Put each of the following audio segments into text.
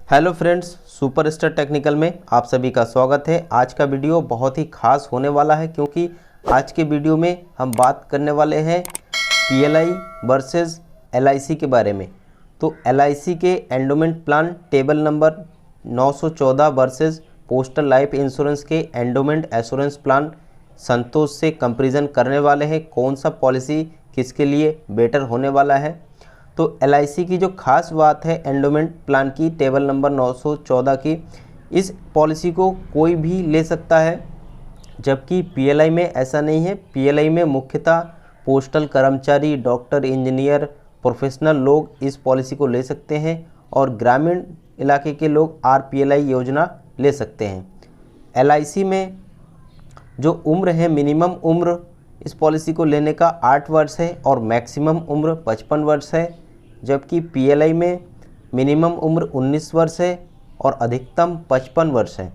Hello friends, super star technical में आप सभी का स्वागत है। आज का वीडियो बहुत ही खास होने वाला है क्योंकि आज के वीडियो में हम बात करने वाले हैं पीएलआई वर्सेस एलआईसी के बारे में। तो एलआईसी के endowment plan table number 914 versus postal life insurance के एंडोमेंट एश्योरेंस प्लान संतोष से कंपैरिजन करने वाले हैं। कौन सा पॉलिसी किसके लिए बेटर होने वाला है। तो एलआईसी की जो खास बात है एंडोमेंट प्लान की टेबल नंबर 914 की, इस पॉलिसी को कोई भी ले सकता है, जबकि पीएलआई में ऐसा नहीं है। पीएलआई में मुख्यतः पोस्टल कर्मचारी, डॉक्टर, इंजीनियर, प्रोफेशनल लोग इस पॉलिसी को ले सकते हैं और ग्रामीण इलाके के लोग आरपीएलआई योजना ले सकते हैं। एलआईसी में जो उम्र है, मिनिमम उम्र इस पॉलिसी को लेने का 8 वर्ष है और मैक्सिमम उम्र 55 वर्ष है, जबकि पीएलआई में मिनिमम उम्र 19 वर्ष है और अधिकतम 55 वर्ष है।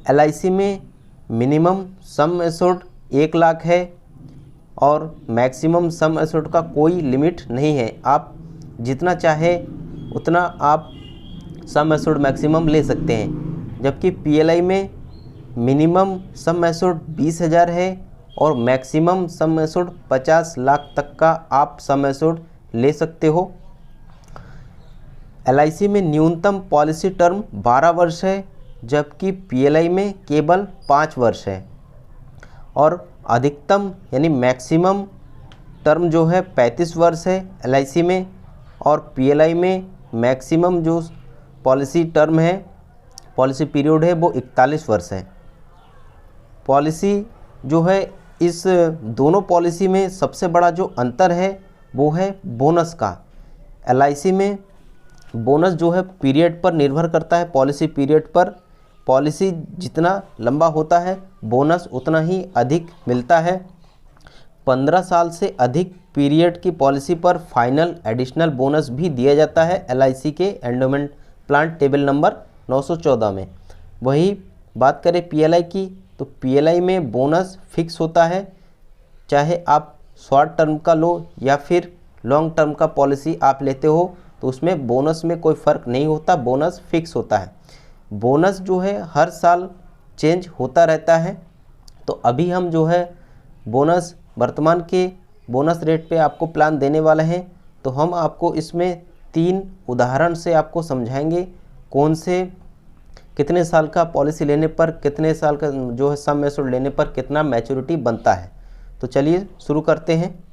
एलआईसी में मिनिमम सम एश्योर्ड 1 लाख है और मैक्सिमम सम एश्योर्ड का कोई लिमिट नहीं है। आप जितना चाहे उतना आप सम एश्योर्ड मैक्सिमम ले सकते हैं, जबकि पीएलआई में मिनिमम सम एश्योर्ड 20,000 है और मैक्सिमम सम एश्योर्ड 50 लाख तक का आप सम एश्योर्ड ले सकते हो। एलआईसी में न्यूनतम पॉलिसी टर्म 12 वर्ष है, जबकि पीएलआई में केवल 5 वर्ष है और अधिकतम यानी मैक्सिमम टर्म जो है 35 वर्ष है एलआईसी में, और पीएलआई में मैक्सिमम जो पॉलिसी टर्म है, पॉलिसी पीरियड है, वो 41 वर्ष है। पॉलिसी जो है, इस दोनों पॉलिसी में सबसे बड़ा जो अंतर है वो है बोनस का। एलआईसी में बोनस जो है पीरियड पर निर्भर करता है, पॉलिसी पीरियड पर। पॉलिसी जितना लंबा होता है बोनस उतना ही अधिक मिलता है। 15 साल से अधिक पीरियड की पॉलिसी पर फाइनल एडिशनल बोनस भी दिया जाता है एलआईसी के एंडोमेंट प्लान टेबल नंबर 914 में। वही बात करें पीएलआई की, तो पीएलआई में बोनस फिक्स होता है, चाहे आप शॉर्ट टर्म का लो या फिर लॉन्ग टर्म का पॉलिसी आप लेते हो तो उसमें बोनस में कोई फ़र्क नहीं होता, बोनस फिक्स होता है। बोनस जो है हर साल चेंज होता रहता है। तो अभी हम जो है बोनस वर्तमान के बोनस रेट पे आपको प्लान देने वाले हैं। तो हम आपको इसमें 3 उदाहरण से आपको समझाएंगे कौन से कितने साल का पॉलिसी लेने पर, कितने साल का जो है सम एश्योर्ड लेने पर कितना मैच्योरिटी बनता है। तो चलिए शुरू करते हैं।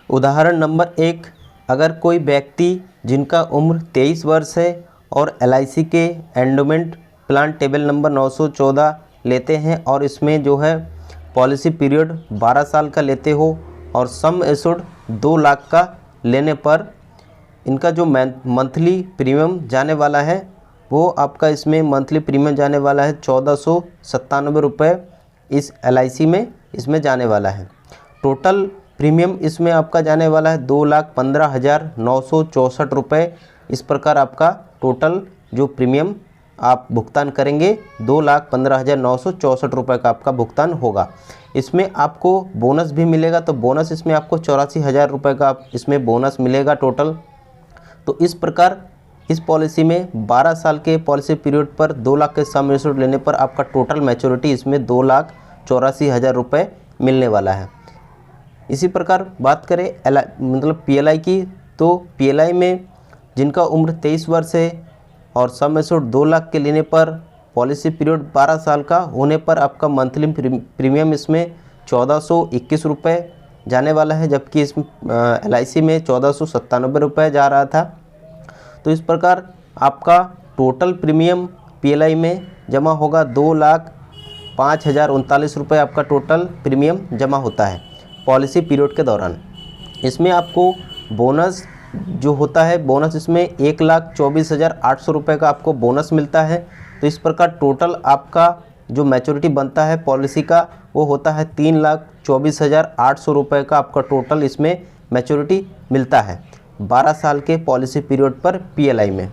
उदाहरण नंबर 1, अगर कोई व्यक्ति जिनका उम्र 23 वर्ष है और एलआईसी के एंडोमेंट प्लान टेबल नंबर 914 लेते हैं और इसमें जो है पॉलिसी पीरियड 12 साल का लेते हो और सम एश्योर्ड 2 लाख का लेने पर इनका जो मंथली प्रीमियम जाने वाला है वो आपका इसमें मंथली प्रीमियम जाने वाला है 1497 रुपये इस एलआईसी में इसमें जाने वाला है। टोटल प्रीमियम इसमें आपका जाने वाला है 2,15,964 रुपये। इस प्रकार आपका टोटल जो प्रीमियम आप भुगतान करेंगे 2,15,964 रुपये का आपका भुगतान होगा। इसमें आपको बोनस भी मिलेगा, तो बोनस इसमें आपको 84,000 रुपये का इसमें बोनस मिलेगा टोटल। तो इस प्रकार इस पॉलिसी में 12 साल के पॉलिसी पीरियड पर 2 लाख के सम एश्योर्ड लेने पर आपका टोटल मैच्योरिटी इसमें 2,84,000 रुपये मिलने वाला है। इसी प्रकार बात करें पीएलआई की, तो पीएलआई में जिनका उम्र 23 वर्ष है और सम एश्योर्ड 2 लाख के लेने पर पॉलिसी पीरियड 12 साल का होने पर आपका मंथली प्रीमियम इसमें 1421 रुपये जाने वाला है, जबकि इसमें एलआईसी में 1497 रुपये जा रहा था। तो इस प्रकार आपका टोटल प्रीमियम पीएलआई में जमा होगा 2,05,039 रुपये आपका टोटल प्रीमियम जमा होता है पॉलिसी पीरियड के दौरान। इसमें आपको बोनस जो होता है, बोनस इसमें 1,24,800 रुपये का आपको बोनस मिलता है। तो इस प्रकार टोटल आपका जो मैच्योरिटी बनता है पॉलिसी का वो होता है 3,24,800 रुपये का आपका टोटल इसमें मैच्योरिटी मिलता है 12 साल के पॉलिसी पीरियड पर पीएलआई में।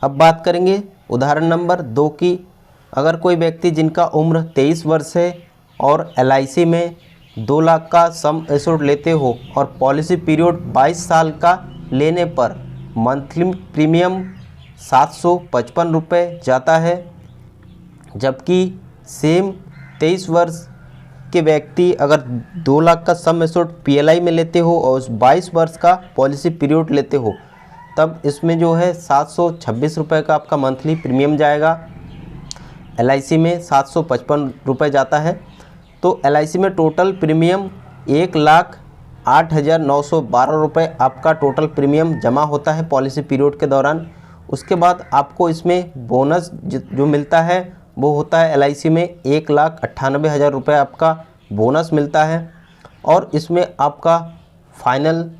अब बात करेंगे उदाहरण नंबर 2 की। अगर कोई व्यक्ति जिनका उम्र 23 वर्ष है और एलआईसी में 2 लाख का सम एश्योर्ड लेते हो और पॉलिसी पीरियड 22 साल का लेने पर मंथली प्रीमियम 755 रुपये जाता है, जबकि सेम 23 वर्ष के व्यक्ति अगर 2 लाख का सम एश्योर्ड पीएलआई में लेते हो और 22 वर्ष का पॉलिसी पीरियड लेते हो, तब इसमें जो है 726 रुपये का आपका मंथली प्रीमियम जाएगा। एलआईसी में 755 रुपये जाता है। तो एलआईसी में टोटल प्रीमियम 1,08,912 रुपये आपका टोटल प्रीमियम जमा होता है पॉलिसी पीरियड के दौरान। उसके बाद आपको इसमें बोनस जो मिलता है वो होता है एलआईसी में 1,98,000 रुपये आपका बोनस मिलता है। और इसमें आपका फाइनल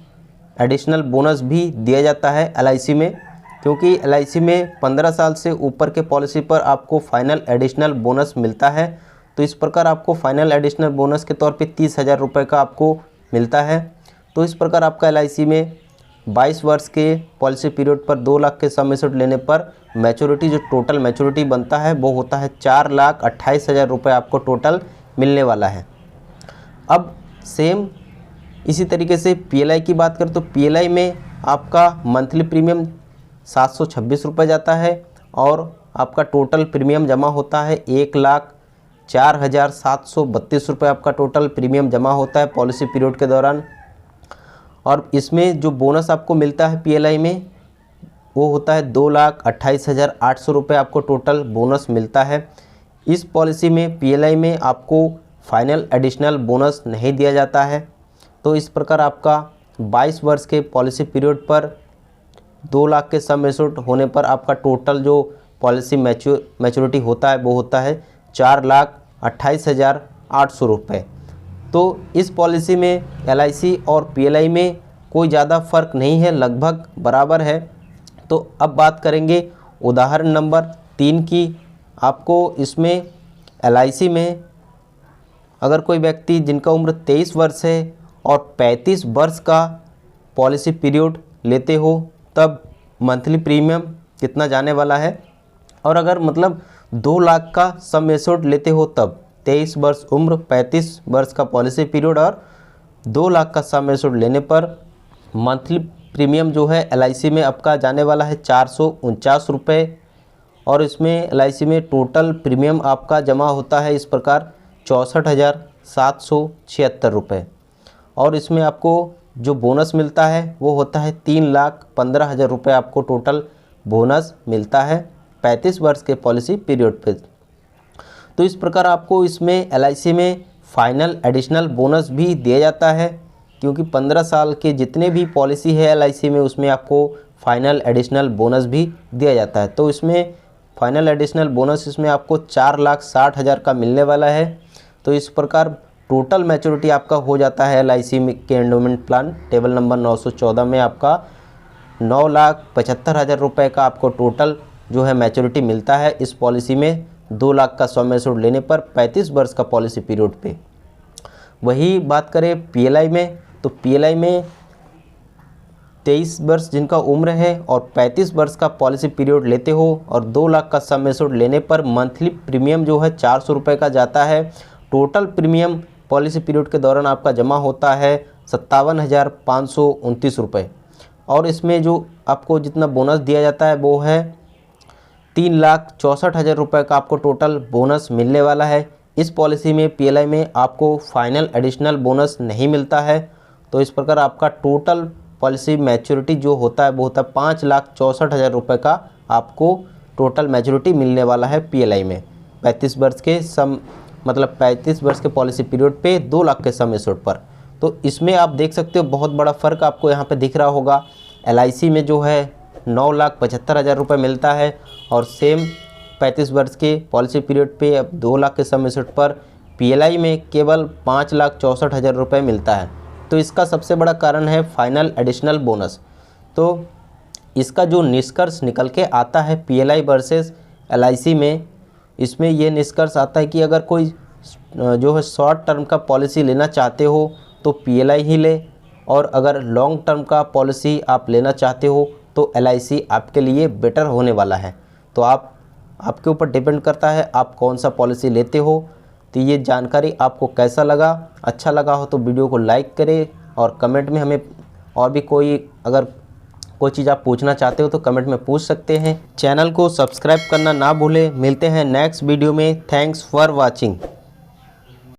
एडिशनल बोनस भी दिया जाता है एलआईसी में, क्योंकि एलआईसी में 15 साल से ऊपर के पॉलिसी पर आपको फाइनल एडिशनल बोनस मिलता है। तो इस प्रकार आपको फाइनल एडिशनल बोनस के तौर पे 30,000 रुपये का आपको मिलता है। तो इस प्रकार आपका एलआईसी में 22 वर्ष के पॉलिसी पीरियड पर 2 लाख के सम एश्योर्ड लेने पर मैच्योरिटी जो टोटल मैच्योरिटी बनता है वो होता है 4,28,000 रुपये आपको टोटल मिलने वाला है। अब सेम इसी तरीके से पीएलआई की बात करें तो पीएलआई में आपका मंथली प्रीमियम 726 रुपये जाता है और आपका टोटल प्रीमियम जमा होता है 1,04,732 रुपये आपका टोटल प्रीमियम जमा होता है पॉलिसी पीरियड के दौरान। और इसमें जो बोनस आपको मिलता है पीएलआई में वो होता है 2,28,800 रुपये आपको टोटल बोनस मिलता है। इस पॉलिसी में पीएलआई में आपको फाइनल एडिशनल बोनस नहीं दिया जाता है। तो इस प्रकार आपका 22 वर्ष के पॉलिसी पीरियड पर 2 लाख के सम एश्योर्ड होने पर आपका टोटल जो पॉलिसी मैच्योरिटी होता है वो होता है 4,28,800 रुपये। तो इस पॉलिसी में एलआईसी और पीएलआई में कोई ज़्यादा फ़र्क नहीं है, लगभग बराबर है। तो अब बात करेंगे उदाहरण नंबर 3 की। आपको इसमें एलआईसी में अगर कोई व्यक्ति जिनका उम्र 23 वर्ष है और 35 वर्ष का पॉलिसी पीरियड लेते हो तब मंथली प्रीमियम कितना जाने वाला है, और अगर मतलब 2 लाख का सम एश्योर्ड लेते हो तब 23 वर्ष उम्र, 35 वर्ष का पॉलिसी पीरियड और 2 लाख का सम एश्योर्ड लेने पर मंथली प्रीमियम जो है एलआईसी में आपका जाने वाला है 449 रुपये। और इसमें एलआईसी में टोटल प्रीमियम आपका जमा होता है इस प्रकार 64,776 रुपये। और इसमें आपको जो बोनस मिलता है वो होता है 3,15,000 रुपये आपको टोटल बोनस मिलता है 35 वर्ष के पॉलिसी पीरियड पे। तो इस प्रकार आपको इसमें एलआईसी में फाइनल एडिशनल बोनस भी दिया जाता है, क्योंकि 15 साल के जितने भी पॉलिसी है एलआईसी में उसमें आपको फाइनल एडिशनल बोनस भी दिया जाता है। तो इसमें फाइनल एडिशनल बोनस इसमें आपको 4,60,000 का मिलने वाला है। तो इस प्रकार टोटल मैच्योरिटी आपका हो जाता है एलआईसी के एंडोमेंट प्लान टेबल नंबर 914 में आपका 9,75,000 रुपये का आपको टोटल जो है मैच्योरिटी मिलता है इस पॉलिसी में 2 लाख का सम एश्योर्ड लेने पर 35 वर्ष का पॉलिसी पीरियड पे। वही बात करें पीएलआई में, तो पीएलआई में 23 वर्ष जिनका उम्र है और 35 वर्ष का पॉलिसी पीरियड लेते हो और 2 लाख का सम एश्योर्ड लेने पर मंथली प्रीमियम जो है 400 रुपये का जाता है। टोटल प्रीमियम पॉलिसी पीरियड के दौरान आपका जमा होता है 57,529 रुपये। और इसमें जो आपको जितना बोनस दिया जाता है वो है 3,64,000 रुपये का आपको टोटल बोनस मिलने वाला है। इस पॉलिसी में पीएलआई में आपको फाइनल एडिशनल बोनस नहीं मिलता है। तो इस प्रकार आपका टोटल पॉलिसी मैच्योरिटी जो होता है वो होता है 5,64,000 रुपये का आपको टोटल मैच्योरिटी मिलने वाला है पीएलआई में 35 वर्ष के मतलब 35 वर्ष के पॉलिसी पीरियड पे 2 लाख के सम एश्योर्ड पर। तो इसमें आप देख सकते हो बहुत बड़ा फ़र्क आपको यहाँ पे दिख रहा होगा। एलआईसी में जो है 9,75,000 रुपये मिलता है और सेम 35 वर्ष के पॉलिसी पीरियड पे अब 2 लाख के सम एश्योर्ड पर पीएलआई में केवल 5,64,000 रुपये मिलता है। तो इसका सबसे बड़ा कारण है फाइनल एडिशनल बोनस। तो इसका जो निष्कर्ष निकल के आता है पीएलआई वर्सेस एलआईसी में, इसमें ये निष्कर्ष आता है कि अगर कोई जो है शॉर्ट टर्म का पॉलिसी लेना चाहते हो तो पीएलआई ही ले, और अगर लॉन्ग टर्म का पॉलिसी आप लेना चाहते हो तो एलआईसी आपके लिए बेटर होने वाला है। तो आपके ऊपर डिपेंड करता है आप कौन सा पॉलिसी लेते हो। तो ये जानकारी आपको कैसा लगा, अच्छा लगा हो तो वीडियो को लाइक करें और कमेंट में हमें और भी कोई अगर कोई चीज़ आप पूछना चाहते हो तो कमेंट में पूछ सकते हैं। चैनल को सब्सक्राइब करना ना भूलें। मिलते हैं नेक्स्ट वीडियो में। Thanks for watching.